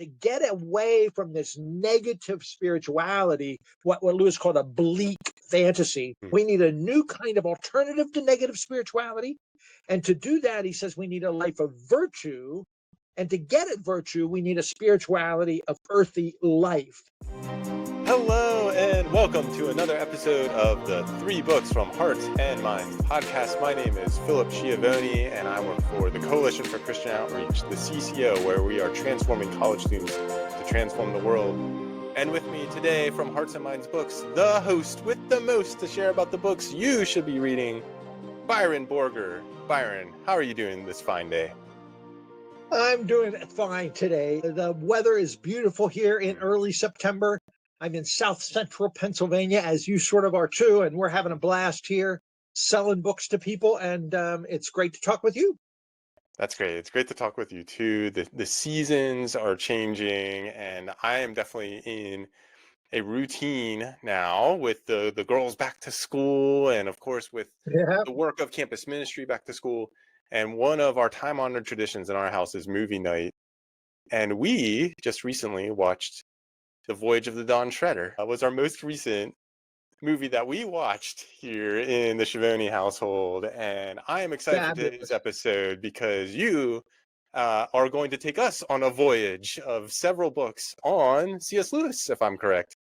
to get away from this negative spirituality, what Lewis called a bleak fantasy. We need a new kind of alternative to negative spirituality. And to do that, he says we need a life of virtue. And to get at virtue, we need a spirituality of earthy life. Hello, and welcome to another episode of the 3 Books from Hearts and Minds podcast. My name is Philip Schiavone, and I work for the Coalition for Christian Outreach, the CCO, where we are transforming college students to transform the world. And with me today from Hearts and Minds Books, the host with the most to share about the books you should be reading, Byron Borger. Byron, how are you doing this fine day? I'm doing fine today. The weather is beautiful here in early September. I'm in South Central Pennsylvania, as you sort of are too, and we're having a blast here selling books to people, and it's great to talk with you. That's great. It's great to talk with you too. The seasons are changing, and I am definitely in a routine now with the girls back to school, and of course with the work of campus ministry back to school. And one of our time-honored traditions in our house is movie night. And we just recently watched The Voyage of the Dawn Treader. That was our most recent movie that we watched here in the Schiavone household. And I am excited for today's episode because you are going to take us on a voyage of several books on C.S. Lewis, if I'm correct.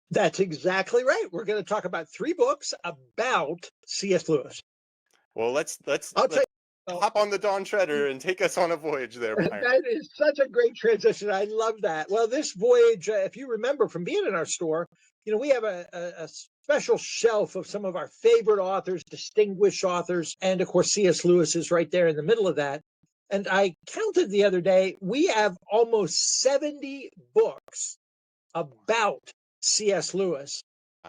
That's exactly right. We're going to talk about 3 books about C.S. Lewis. Well, let's hop on the Dawn Treader and take us on a voyage there, Byron. That is such a great transition. I love that. Well, this voyage, if you remember from being in our store, we have a special shelf of some of our favorite authors, distinguished authors, and of course, C.S. Lewis is right there in the middle of that. And I counted the other day, we have almost 70 books about C.S. Lewis.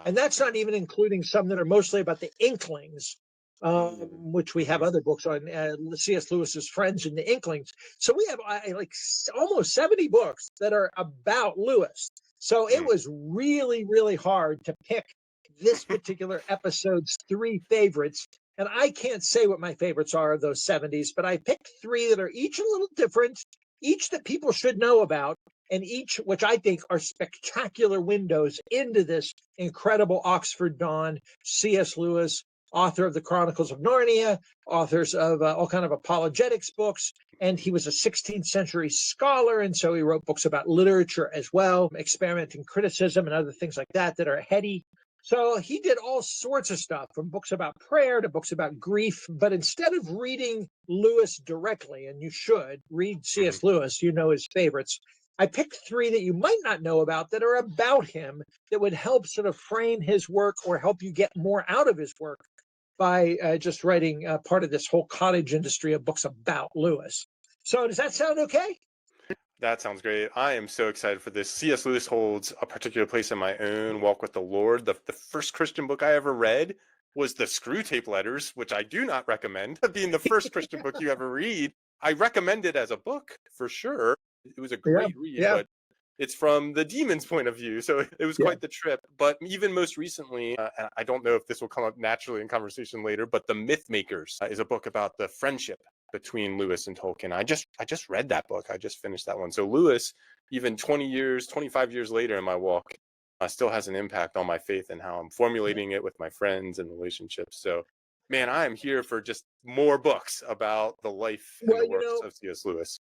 And that's not even including some that are mostly about the Inklings, which we have other books on, C.S. Lewis's friends and the Inklings. So we have almost 70 books that are about Lewis. So it was really, really hard to pick this particular episode's 3 favorites. And I can't say what my favorites are of those 70s, but I picked 3 that are each a little different, each that people should know about, and each which I think are spectacular windows into this incredible Oxford Dawn, C.S. Lewis, author of the Chronicles of Narnia, authors of all kind of apologetics books, and he was a 16th century scholar, and so he wrote books about literature as well, experimenting criticism and other things like that that are heady. So he did all sorts of stuff, from books about prayer to books about grief, but instead of reading Lewis directly, and you should read C.S. Lewis, his favorites, I picked 3 that you might not know about that are about him that would help sort of frame his work or help you get more out of his work by just writing part of this whole cottage industry of books about Lewis. So does that sound okay? That sounds great. I am so excited for this. C.S. Lewis holds a particular place in my own walk with the Lord. The first Christian book I ever read was the Screwtape Letters, which I do not recommend being the first Christian book you ever read. I recommend it as a book for sure. It was a great read, but it's from the demon's point of view. So it was quite the trip. But even most recently, and I don't know if this will come up naturally in conversation later, but The Myth Makers is a book about the friendship between Lewis and Tolkien. I just read that book. I just finished that one. So Lewis, even 25 years later in my walk, still has an impact on my faith and how I'm formulating it with my friends and relationships. So, man, I am here for just more books about the life and the works of C.S. Lewis.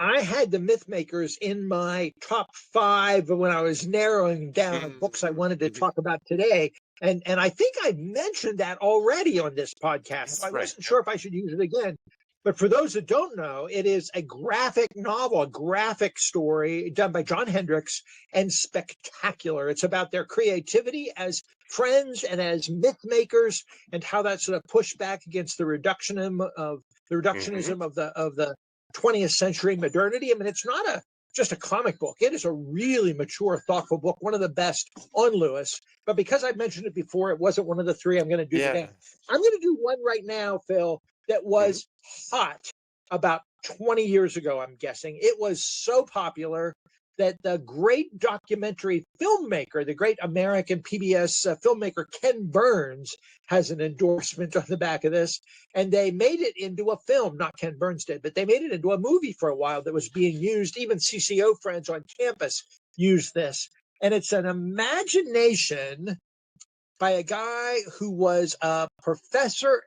I had The Myth Makers in my top 5 when I was narrowing down books I wanted to talk about today. And I think I mentioned that already on this podcast. So I wasn't sure if I should use it again. But for those that don't know, it is a graphic novel, a graphic story done by John Hendricks, and spectacular. It's about their creativity as friends and as myth makers, and how that sort of pushed back against the reductionism of the 20th century modernity. I mean, it's not just a comic book. It is a really mature, thoughtful book, one of the best on Lewis. But because I've mentioned it before, it wasn't one of the 3 I'm going to do today. I'm going to do one right now, Phil, that was hot about 20 years ago, I'm guessing. It was so popular. that the great documentary filmmaker, the great American PBS filmmaker Ken Burns, has an endorsement on the back of this. And they made it into a film. Not Ken Burns did, but they made it into a movie for a while that was being used. Even CCO friends on campus used this. And it's an imagination by a guy who was a professor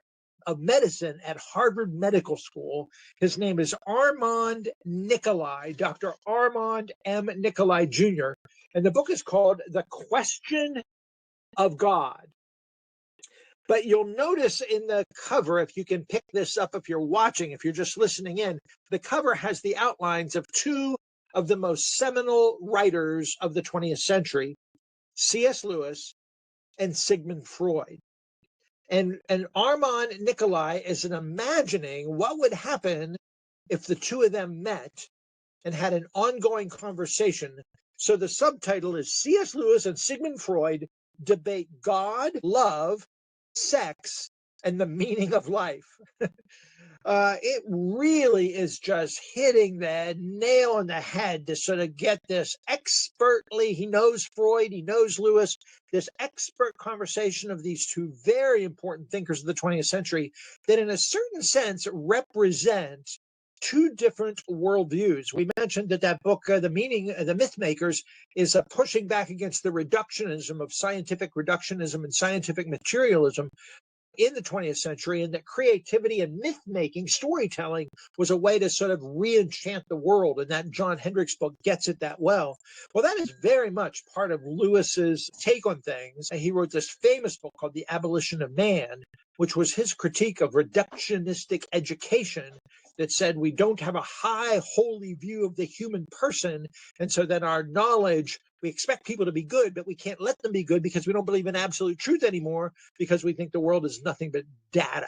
of medicine at Harvard Medical School. His name is Armond Nicholi, Dr. Armond M. Nicholi Jr. And the book is called The Question of God. But you'll notice in the cover, if you can pick this up if you're watching, if you're just listening in, the cover has the outlines of two of the most seminal writers of the 20th century, C.S. Lewis and Sigmund Freud. And Armond Nicholi is imagining what would happen if the two of them met and had an ongoing conversation. So the subtitle is C.S. Lewis and Sigmund Freud debate God, love, sex, and the meaning of life. It really is just hitting the nail on the head to sort of get this expertly, he knows Freud, he knows Lewis, this expert conversation of these two very important thinkers of the 20th century that in a certain sense represent two different worldviews. We mentioned that book, The Myth Makers, is pushing back against the reductionism of scientific reductionism and scientific materialism in the 20th century, and that creativity and myth-making, storytelling, was a way to sort of re-enchant the world, and that John Hendrick's book gets it that well. Well, that is very much part of Lewis's take on things. He wrote this famous book called The Abolition of Man, which was his critique of reductionistic education that said we don't have a high, holy view of the human person, and so that our knowledge, we expect people to be good, but we can't let them be good because we don't believe in absolute truth anymore because we think the world is nothing but data,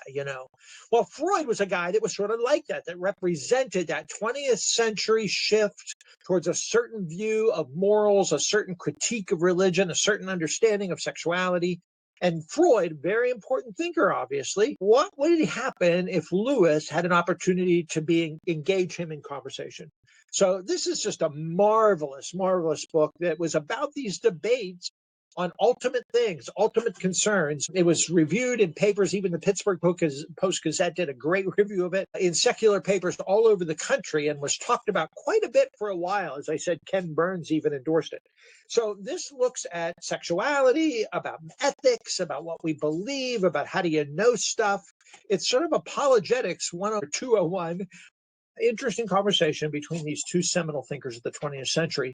Well, Freud was a guy that was sort of like that represented that 20th century shift towards a certain view of morals, a certain critique of religion, a certain understanding of sexuality. And Freud, very important thinker, obviously. What would happen if Lewis had an opportunity to engage him in conversation? So this is just a marvelous, marvelous book that was about these debates on ultimate things, ultimate concerns. It was reviewed in papers. Even the Pittsburgh Post-Gazette did a great review of it in secular papers all over the country and was talked about quite a bit for a while. As I said, Ken Burns even endorsed it. So this looks at sexuality, about ethics, about what we believe, about how do you know stuff. It's sort of apologetics 201. Interesting conversation between these two seminal thinkers of the 20th century.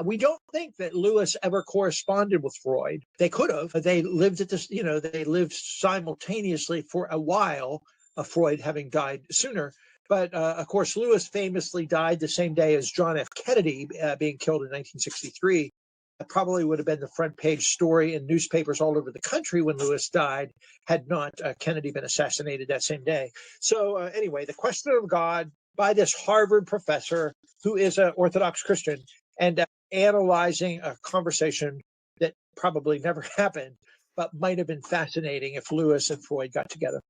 We don't think that Lewis ever corresponded with Freud. They could have. They lived they lived simultaneously for a while, Freud having died sooner. But of course, Lewis famously died the same day as John F. Kennedy being killed in 1963. It probably would have been the front page story in newspapers all over the country when Lewis died, had not Kennedy been assassinated that same day. So anyway, The Question of God by this Harvard professor who is an Orthodox Christian, and analyzing a conversation that probably never happened, but might have been fascinating if Lewis and Freud got together.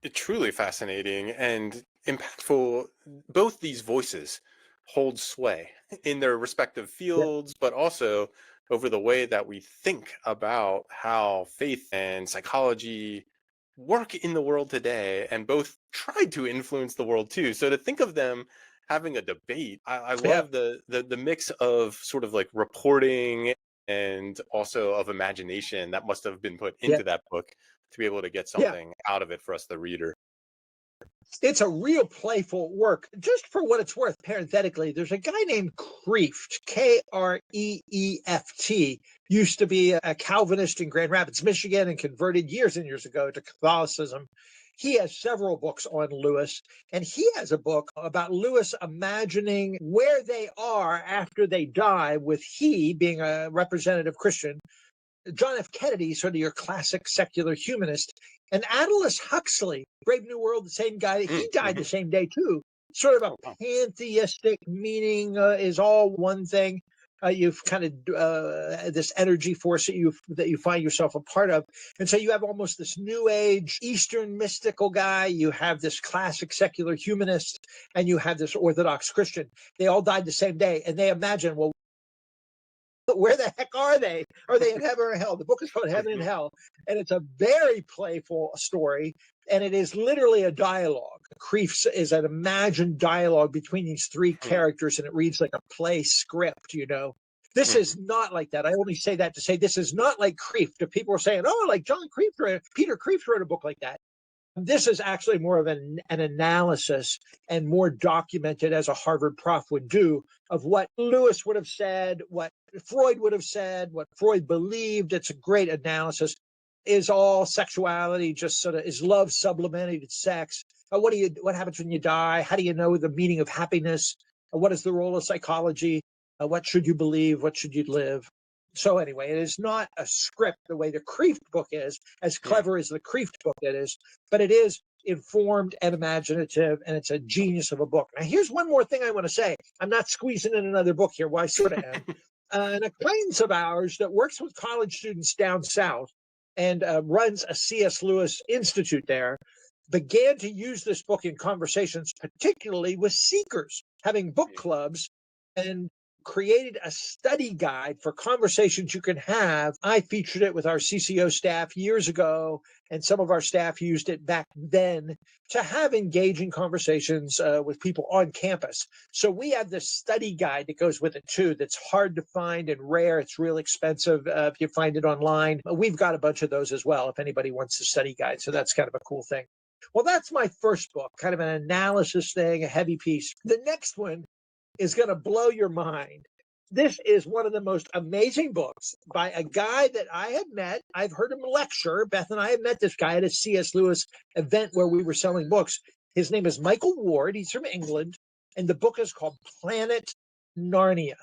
It's truly fascinating and impactful. Both these voices hold sway in their respective fields, but also over the way that we think about how faith and psychology work in the world today, and both tried to influence the world too. So to think of them having a debate, I love the mix of sort of like reporting and also of imagination that must have been put into that book to be able to get something out of it for us, the reader. It's a real playful work. Just for what it's worth, parenthetically, there's a guy named Kreeft, Kreeft, used to be a Calvinist in Grand Rapids, Michigan, and converted years and years ago to Catholicism. He has several books on Lewis, and he has a book about Lewis imagining where they are after they die, with he being a representative Christian, John F. Kennedy, sort of your classic secular humanist, and Aldous Huxley, Brave New World, the same guy, he died the same day too. Sort of a pantheistic meaning is all one thing. You've kind of this energy force that you find yourself a part of, and so you have almost this new age Eastern mystical guy. You have this classic secular humanist, and you have this Orthodox Christian. They all died the same day, and they imagine, well, where the heck are they? Are they in heaven or hell? The book is called Heaven and Hell, and it's a very playful story, and it is literally a dialogue. Creefs is an imagined dialogue between these three characters, and it reads like a play script, you know. This is not like that. I only say that to say this is not like Kreeft. If people are saying, oh, like Peter Kreeft wrote a book like that. This is actually more of an analysis and more documented, as a Harvard prof would do, of what Lewis would have said, what Freud would have said, what Freud believed. It's a great analysis. Is all sexuality just sort of, is love sublimated sex? What happens when you die? How do you know the meaning of happiness? What is the role of psychology? What should you believe? What should you live? So anyway, it is not a script the way the Kreeft book is, as clever as the Kreeft book it is, but it is informed and imaginative, and it's a genius of a book. Now, here's one more thing I want to say. I'm not squeezing in another book here. Well, I sort of am. An acquaintance of ours that works with college students down south and runs a C.S. Lewis Institute there began to use this book in conversations, particularly with seekers, having book clubs, and created a study guide for conversations you can have. I featured it with our CCO staff years ago, and some of our staff used it back then to have engaging conversations with people on campus. So we have this study guide that goes with it too, that's hard to find and rare. It's real expensive if you find it online. We've got a bunch of those as well if anybody wants the study guide. So that's kind of a cool thing. Well, that's my first book, kind of an analysis thing, a heavy piece. The next one is going to blow your mind. This is one of the most amazing books by a guy that I have met. I've heard him lecture. Beth and I have met this guy at a C.S. Lewis event where we were selling books. His name is Michael Ward. He's from England, and the book is called Planet Narnia.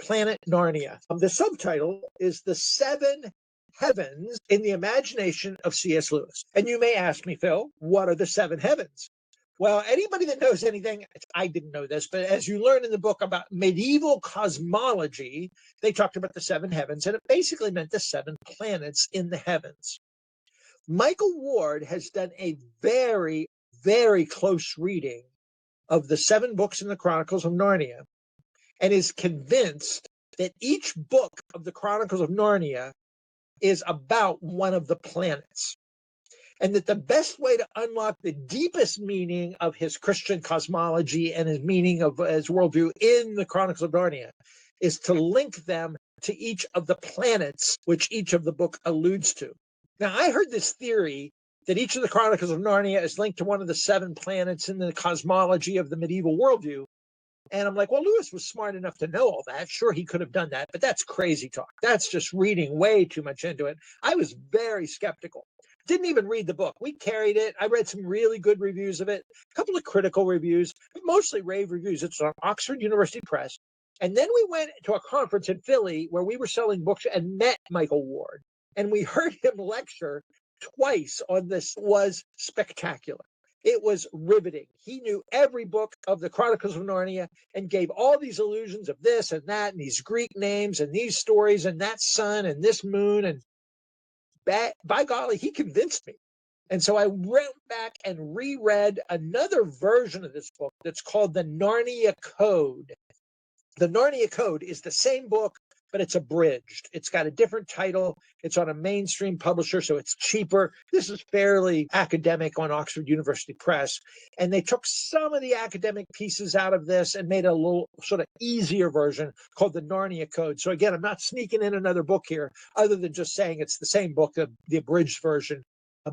Planet Narnia. The subtitle is The Seven Heavens in the Imagination of C.S. Lewis. And you may ask me, Phil, what are the seven heavens? Well, anybody that knows anything, I didn't know this, but as you learn in the book about medieval cosmology, they talked about the seven heavens, and it basically meant the seven planets in the heavens. Michael Ward has done a very, very close reading of the seven books in the Chronicles of Narnia, and is convinced that each book of the Chronicles of Narnia is about one of the planets. And that the best way to unlock the deepest meaning of his Christian cosmology and his meaning of his worldview in the Chronicles of Narnia is to link them to each of the planets, which each of the book alludes to. Now, I heard this theory that each of the Chronicles of Narnia is linked to one of the seven planets in the cosmology of the medieval worldview. And I'm like, well, Lewis was smart enough to know all that. Sure, he could have done that, but that's crazy talk. That's just reading way too much into it. I was very skeptical. Didn't even read the book. We carried it. I read some really good reviews of it, a couple of critical reviews, but mostly rave reviews. It's on Oxford University Press. And then we went to a conference in Philly where we were selling books and met Michael Ward. And we heard him lecture twice on this. It was spectacular. It was riveting. He knew every book of the Chronicles of Narnia and gave all these allusions of this and that and these Greek names and these stories and that sun and this moon. And by golly, he convinced me. And so I went back and reread another version of this book that's called the Narnia Code. The Narnia Code is the same book, but it's abridged. It's got a different title. It's on a mainstream publisher, so it's cheaper. This is fairly academic on Oxford University Press. And they took some of the academic pieces out of this and made a little sort of easier version called the Narnia Code. So again, I'm not sneaking in another book here, other than just saying it's the same book, the abridged version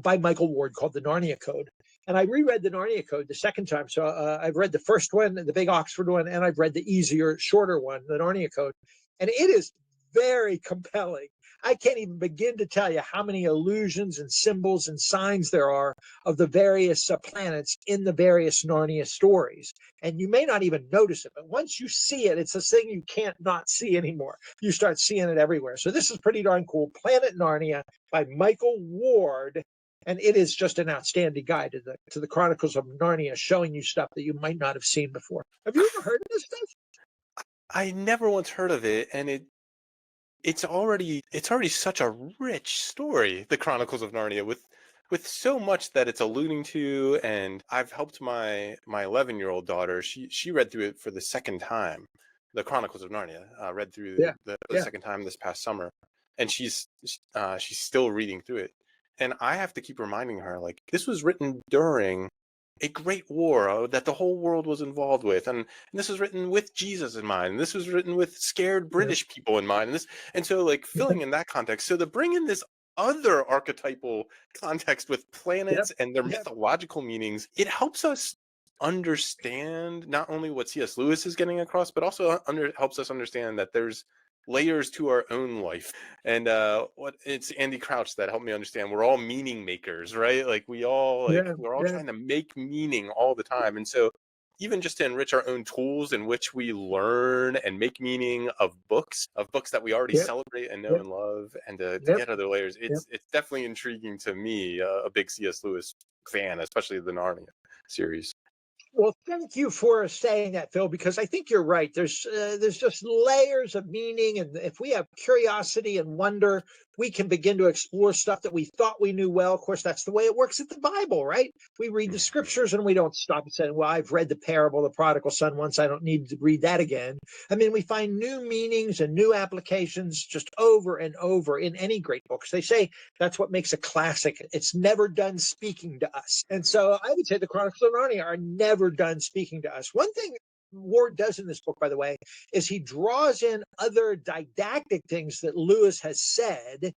by Michael Ward called the Narnia Code. And I reread the Narnia Code the second time. So I've read the first one, the big Oxford one, and I've read the easier, shorter one, the Narnia Code. And it is very compelling. I can't even begin to tell you how many allusions and symbols and signs there are of the various planets in the various Narnia stories. And you may not even notice it, but once you see it, it's a thing you can't not see anymore. You start seeing it everywhere. So this is pretty darn cool. Planet Narnia by Michael Ward. And it is just an outstanding guide to the Chronicles of Narnia, showing you stuff that you might not have seen before. Have you ever heard of this stuff? I never once heard of it, and it's already such a rich story, the Chronicles of Narnia, with so much that it's alluding to. And I've helped my 11-year-old daughter. She read through it for the second time, the Chronicles of Narnia. Read through Yeah, the yeah, second time this past summer, and she's still reading through it. And I have to keep reminding her, like, this was written during a great war that the whole world was involved with, and this was written with Jesus in mind, and this was written with scared yeah, British people in mind, and so, like, filling in that context, so to bring in this other archetypal context with yep, planets and their yep, mythological meanings, it helps us understand not only what C.S. Lewis is getting across, but also helps us understand that there's layers to our own life. And what it's Andy Crouch that helped me understand we're all meaning makers, right? Like yeah, we're all yeah, trying to make meaning all the time. And so even just to enrich our own tools in which we learn and make meaning of books that we already yep, celebrate and know yep, and love, and to yep, get other layers, yep. it's definitely intriguing to me, a big C.S. Lewis fan, especially the Narnia series. Well, thank you for saying that, Phil, because I think you're right. There's just layers of meaning, and if we have curiosity and wonder, we can begin to explore stuff that we thought we knew well. Of course, that's the way it works at the Bible, right? We read the Mhm. scriptures and we don't stop and say, "Well, I've read the parable of the prodigal son once. I don't need to read that again." I mean, we find new meanings and new applications just over and over in any great books. They say that's what makes a classic. It's never done speaking to us. And so I would say the Chronicles of Narnia are never done speaking to us. One thing Ward does in this book, by the way, is he draws in other didactic things that Lewis has said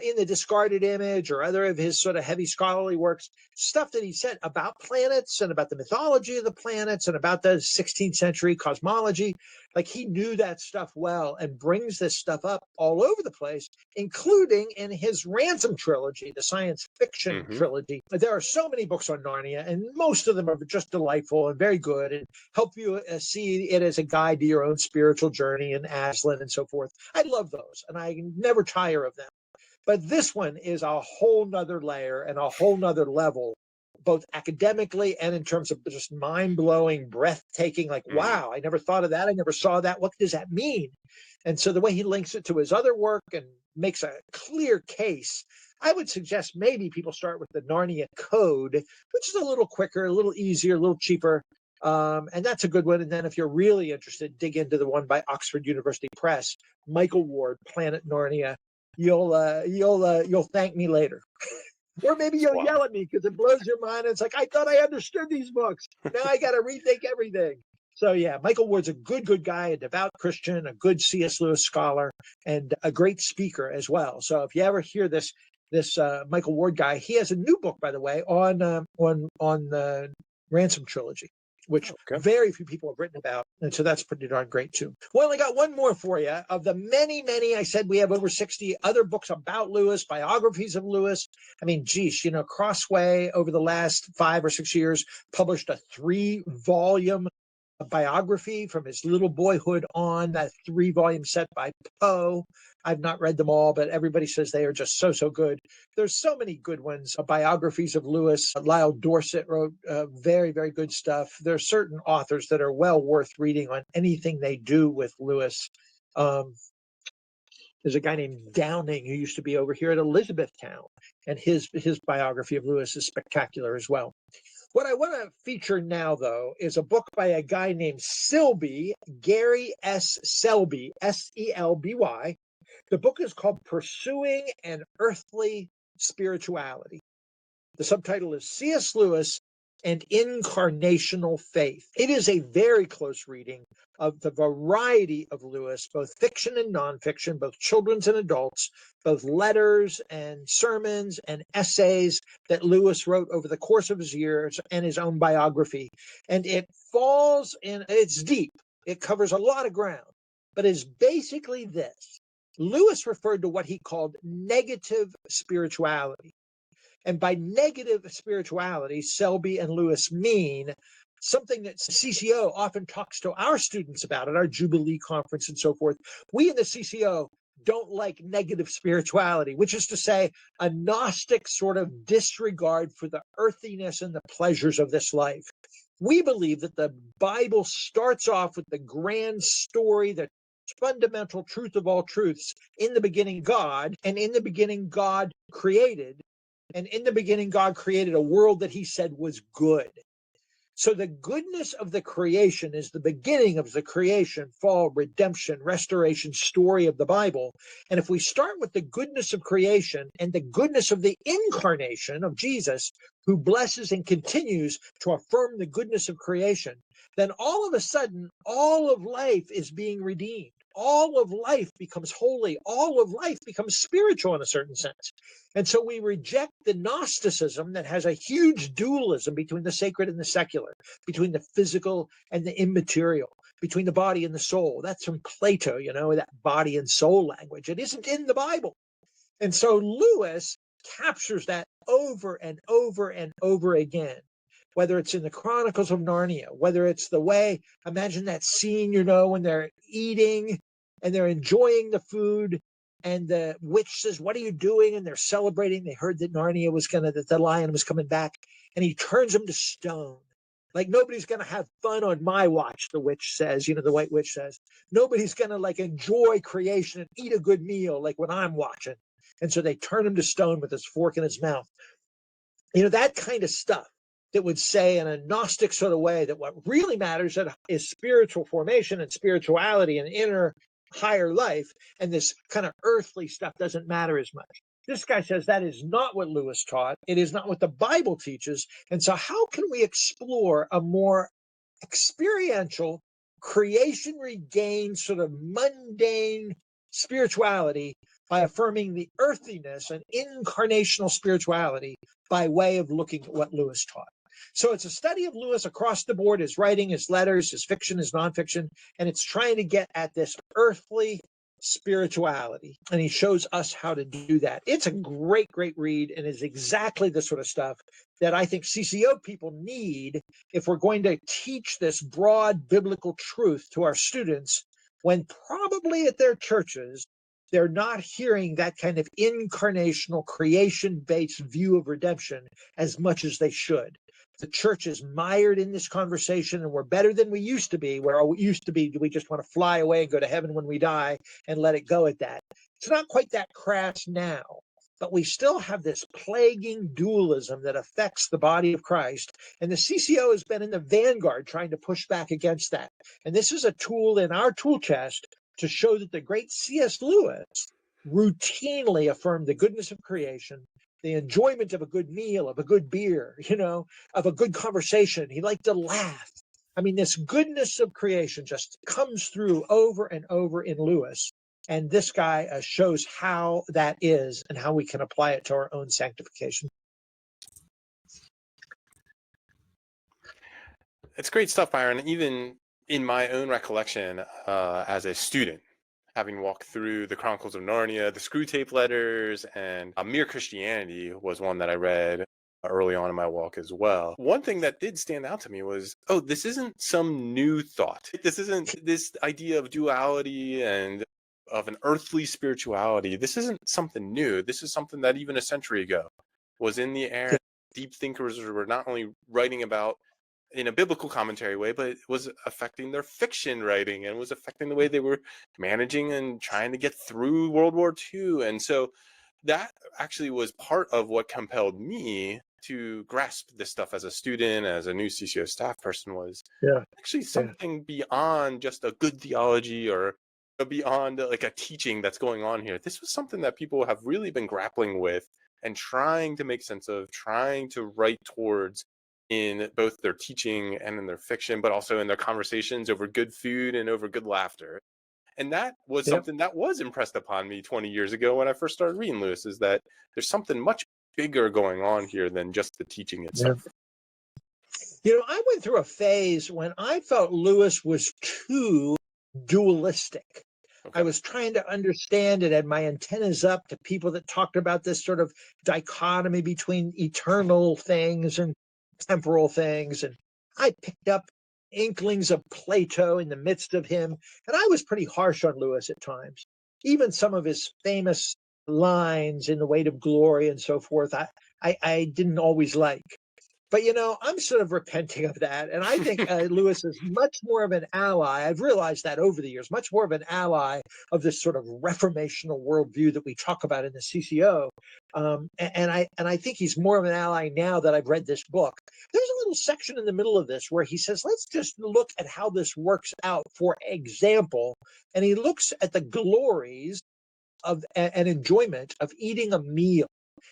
in the discarded image or other of his sort of heavy scholarly works, stuff that he said about planets and about the mythology of the planets and about the 16th century cosmology. Like he knew that stuff well and brings this stuff up all over the place, including in his Ransom trilogy, the science fiction Mhm. trilogy. There are so many books on Narnia, and most of them are just delightful and very good and help you see it as a guide to your own spiritual journey and Aslan and so forth. I love those, and I never tire of them. But this one is a whole nother layer and a whole nother level, both academically and in terms of just mind blowing, breathtaking, like, Mm. wow, I never thought of that. I never saw that. What does that mean? And so the way he links it to his other work and makes a clear case, I would suggest maybe people start with the Narnia Code, which is a little quicker, a little easier, a little cheaper. And that's a good one. And then if you're really interested, dig into the one by Oxford University Press, Michael Ward, Planet Narnia. You'll thank me later, or maybe you'll Wow. yell at me because it blows your mind. It's like I thought I understood these books. Now I got to rethink everything. So yeah, Michael Ward's a good guy, a devout Christian, a good C.S. Lewis scholar, and a great speaker as well. So if you ever hear this Michael Ward guy, he has a new book, by the way, on the Ransom trilogy, which Okay. very few people have written about. And so that's pretty darn great too. Well, I got one more for you. Of the many, I said we have over 60 other books about Lewis, biographies of Lewis. I mean, geez, Crossway over the last 5 or 6 years published a 3-volume biography from his little boyhood on, that 3-volume set by Poe. I've not read them all, but everybody says they are just so good. There's so many good ones. Biographies of Lewis. Lyle Dorset wrote very good stuff. There are certain authors that are well worth reading on anything they do with Lewis. Um, there's a guy named Downing who used to be over here at Elizabethtown, and his biography of Lewis is spectacular as well. What I want to feature now, though, is a book by a guy named Selby, Gary S. Selby, Selby. The book is called Pursuing an Earthly Spirituality. The subtitle is C.S. Lewis and Incarnational Faith. It is a very close reading of the variety of Lewis, both fiction and nonfiction, both children's and adults, both letters and sermons and essays that Lewis wrote over the course of his years and his own biography. And it's deep. It covers a lot of ground, but it's basically this. Lewis referred to what he called negative spirituality. And by negative spirituality, Selby and Lewis mean something that CCO often talks to our students about at our Jubilee conference and so forth. We in the CCO don't like negative spirituality, which is to say, a Gnostic sort of disregard for the earthiness and the pleasures of this life. We believe that the Bible starts off with the grand story, the fundamental truth of all truths. In the beginning, God, and in the beginning, God created, and in the beginning, God created a world that he said was good. So the goodness of the creation is the beginning of the creation, fall, redemption, restoration story of the Bible. And if we start with the goodness of creation and the goodness of the incarnation of Jesus, who blesses and continues to affirm the goodness of creation, then all of a sudden, all of life is being redeemed. All of life becomes holy. All of life becomes spiritual in a certain sense. And so we reject the Gnosticism that has a huge dualism between the sacred and the secular, between the physical and the immaterial, between the body and the soul. That's from Plato, that body and soul language. It isn't in the Bible. And so Lewis captures that over and over and over again, whether it's in the Chronicles of Narnia, whether it's the way, imagine that scene, when they're eating and they're enjoying the food. And the witch says, "What are you doing?" And they're celebrating. They heard that that the lion was coming back. And he turns them to stone. Like, nobody's going to have fun on my watch, the witch says, the white witch says. Nobody's going to enjoy creation and eat a good meal like when I'm watching. And so they turn him to stone with his fork in his mouth. That kind of stuff that would say in a Gnostic sort of way that what really matters is spiritual formation and spirituality and inner higher life, and this kind of earthly stuff doesn't matter as much. This guy says that is not what Lewis taught. It is not what the Bible teaches. And so how can we explore a more experiential, creation regained, sort of mundane spirituality by affirming the earthiness and incarnational spirituality by way of looking at what Lewis taught? So it's a study of Lewis across the board, his writing, his letters, his fiction, his nonfiction, and it's trying to get at this earthly spirituality. And he shows us how to do that. It's a great, great read, and is exactly the sort of stuff that I think CCO people need if we're going to teach this broad biblical truth to our students, when probably at their churches, they're not hearing that kind of incarnational, creation-based view of redemption as much as they should. The church is mired in this conversation, and we're better than we used to be, where we used to be, we just want to fly away and go to heaven when we die and let it go at that. It's not quite that crass now, but we still have this plaguing dualism that affects the body of Christ. And the CCO has been in the vanguard trying to push back against that. And this is a tool in our tool chest to show that the great C.S. Lewis routinely affirmed the goodness of creation, the enjoyment of a good meal, of a good beer, of a good conversation. He liked to laugh. I mean, this goodness of creation just comes through over and over in Lewis. And this guy shows how that is and how we can apply it to our own sanctification. It's great stuff, Byron. Even in my own recollection as a student, having walked through the Chronicles of Narnia, the Screwtape Letters, and Mere Christianity was one that I read early on in my walk as well. One thing that did stand out to me was, this isn't some new thought. This isn't this idea of duality and of an earthly spirituality. This isn't something new. This is something that even a century ago was in the air. Deep thinkers were not only writing about in a biblical commentary way, but it was affecting their fiction writing and was affecting the way they were managing and trying to get through World War II. And so that actually was part of what compelled me to grasp this stuff as a student, as a new CCO staff person, was actually something beyond just a good theology or beyond like a teaching that's going on here. This was something that people have really been grappling with and trying to make sense of, trying to write towards in both their teaching and in their fiction, but also in their conversations over good food and over good laughter. And that was something that was impressed upon me 20 years ago when I first started reading Lewis, is that there's something much bigger going on here than just the teaching itself. I went through a phase when I felt Lewis was too dualistic. I was trying to understand it, and my antennas up to people that talked about this sort of dichotomy between eternal things and temporal things. And I picked up inklings of Plato in the midst of him. And I was pretty harsh on Lewis at times. Even some of his famous lines in The Weight of Glory and so forth, I didn't always like. But, I'm sort of repenting of that. And I think Lewis is much more of an ally. I've realized that over the years, much more of an ally of this sort of reformational worldview that we talk about in the CCO. And I think he's more of an ally now that I've read this book. There's a little section in the middle of this where he says, let's just look at how this works out. For example, and he looks at the glories of and enjoyment of eating a meal.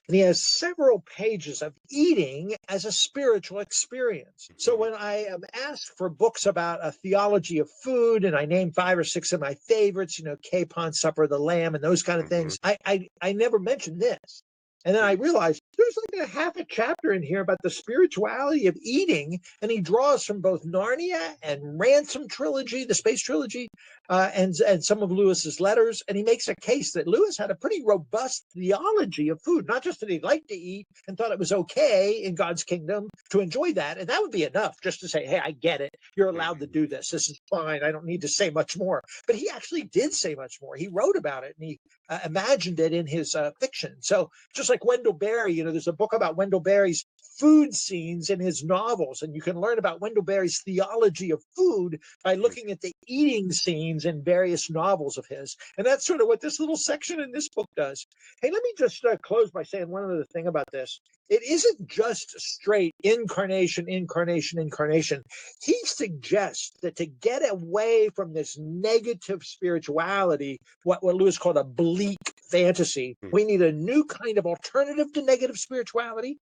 And he has several pages of eating as a spiritual experience. So when I am asked for books about a theology of food, and I name 5 or 6 of my favorites, Capon, Supper of the Lamb, and those kind of things, I never mention this. And then I realized there's like a half a chapter in here about the spirituality of eating, and he draws from both Narnia and Ransom trilogy, the space trilogy, and some of Lewis's letters, and he makes a case that Lewis had a pretty robust theology of food, not just that he liked to eat and thought it was okay in God's kingdom to enjoy that, and that would be enough just to say, hey, I get it, you're allowed to do this, this is fine, I don't need to say much more. But he actually did say much more. He wrote about it, and he imagined it in his fiction. So just like Wendell Berry, there's a book about Wendell Berry's food scenes in his novels, and you can learn about Wendell Berry's theology of food by looking at the eating scenes in various novels of his. And that's sort of what this little section in this book does. Hey, let me just close by saying one other thing about this. It isn't just straight incarnation, incarnation, incarnation. He suggests that to get away from this negative spirituality, what Lewis called a bleak fantasy, we need a new kind of alternative to negative spirituality.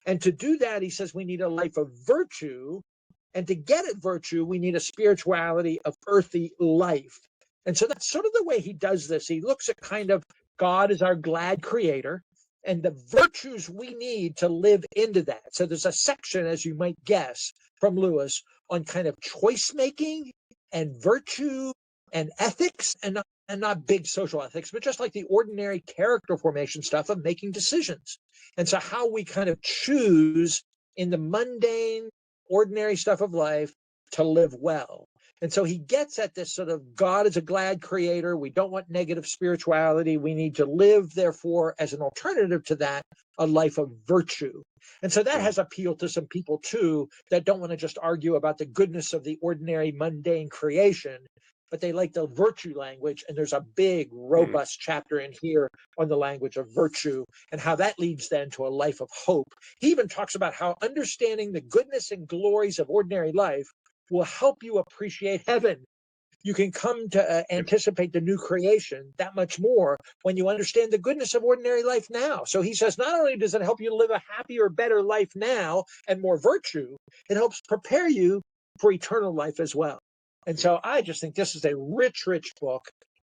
And to do that, he says we need a life of virtue. And to get at virtue, we need a spirituality of earthy life. And so that's sort of the way he does this. He looks at kind of God as our glad creator and the virtues we need to live into that. So there's a section, as you might guess, from Lewis on kind of choice making and virtue and ethics, and not big social ethics, but just like the ordinary character formation stuff of making decisions. And so how we kind of choose in the mundane, ordinary stuff of life to live well. And so he gets at this sort of God is a glad creator. We don't want negative spirituality. We need to live, therefore, as an alternative to that, a life of virtue. And so that has appeal to some people, too, that don't want to just argue about the goodness of the ordinary, mundane creation, but they like the virtue language. And there's a big, robust chapter in here on the language of virtue and how that leads then to a life of hope. He even talks about how understanding the goodness and glories of ordinary life will help you appreciate heaven. You can come to anticipate the new creation that much more when you understand the goodness of ordinary life now. So he says, not only does it help you live a happier, better life now and more virtue, it helps prepare you for eternal life as well. And so I just think this is a rich, rich book.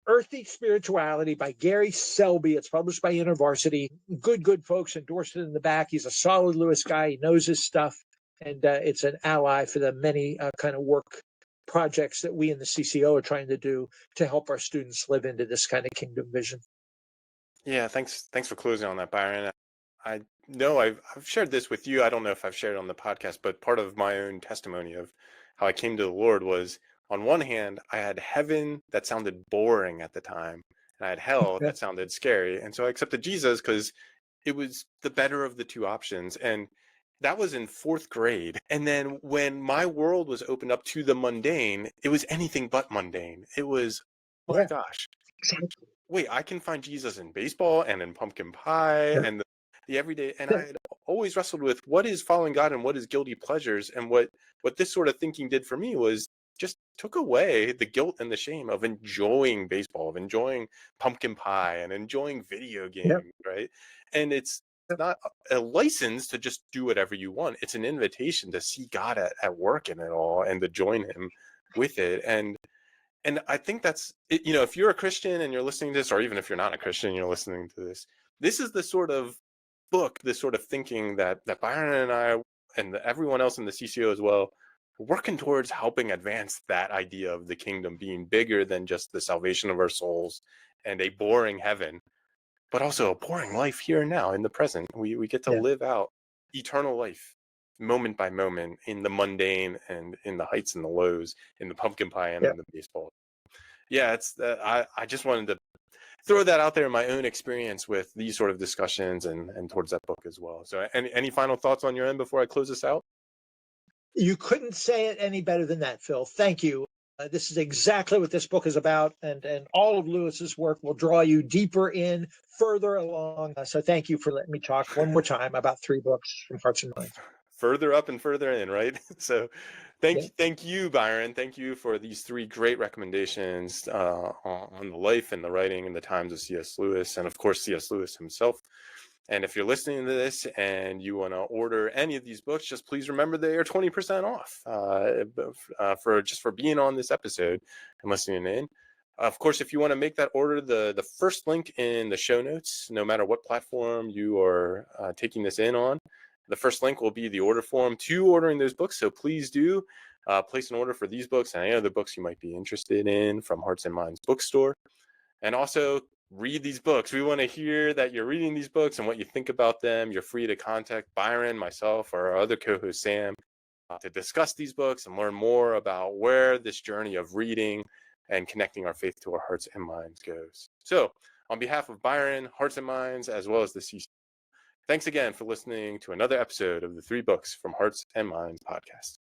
Earthy Spirituality by Gary Selby. It's published by InterVarsity. Good folks endorsed it in the back. He's a solid Lewis guy. He knows his stuff. And it's an ally for the many kind of work projects that we in the CCO are trying to do to help our students live into this kind of kingdom vision. Yeah, thanks for closing on that, Byron. I know I've shared this with you. I don't know if I've shared it on the podcast, but part of my own testimony of how I came to the Lord was, on one hand, I had heaven that sounded boring at the time, and I had hell that sounded scary. And so I accepted Jesus because it was the better of the two options. And that was in 4th grade. And then when my world was opened up to the mundane, it was anything but mundane. It was, oh my gosh, wait, I can find Jesus in baseball and in pumpkin pie and the everyday. And I had always wrestled with what is following God and what is guilty pleasures. And what this sort of thinking did for me was just took away the guilt and the shame of enjoying baseball, of enjoying pumpkin pie and enjoying video games, right? And it's not a license to just do whatever you want. It's an invitation to see God at work in it all and to join him with it. And I think that's, if you're a Christian and you're listening to this, or even if you're not a Christian and you're listening to this, this is the sort of book, this sort of thinking that Byron and I and everyone else in the CCO as well, working towards helping advance that idea of the kingdom being bigger than just the salvation of our souls and a boring heaven, but also a boring life here and now in the present. We get to live out eternal life moment by moment in the mundane and in the heights and the lows, in the pumpkin pie and in the baseball. Yeah, it's I just wanted to throw that out there in my own experience with these sort of discussions and towards that book as well. So any final thoughts on your end before I close this out? You couldn't say it any better than that, Phil. Thank you. This is exactly what this book is about, and all of Lewis's work will draw you deeper in, further along. So thank you for letting me talk one more time about 3 books from Hearts and Minds. Further up and further in, right? So Yeah. thank you, Byron. Thank you for these 3 great recommendations on the life and the writing and the times of C.S. Lewis, and of course C.S. Lewis himself. And if you're listening to this and you want to order any of these books, just please remember they are 20% off for being on this episode and listening in. Of course, if you want to make that order, the first link in the show notes, no matter what platform you are taking this in on, the first link will be the order form to ordering those books. So please do place an order for these books and any other books you might be interested in from Hearts and Minds Bookstore. And also, read these books. We want to hear that you're reading these books and what you think about them. You're free to contact Byron, myself, or our other co-host Sam to discuss these books and learn more about where this journey of reading and connecting our faith to our hearts and minds goes. So, on behalf of Byron, Hearts and Minds, as well as the CC, thanks again for listening to another episode of the 3 Books from Hearts and Minds podcast.